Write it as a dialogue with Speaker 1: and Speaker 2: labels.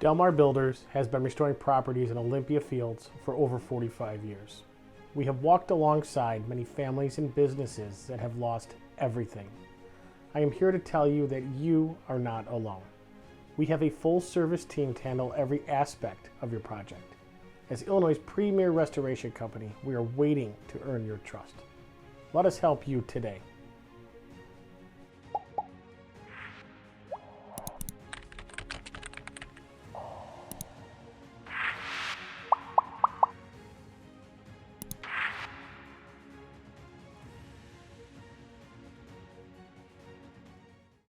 Speaker 1: Delmar Builders has been restoring properties in Olympia fields for over 45 years. We have walked alongside many families and businesses that have lost everything. I am here to tell you that you are not alone. We have a full service team to handle every aspect of your project. As Illinois' premier restoration company, we are waiting to earn your trust. Let us help you today.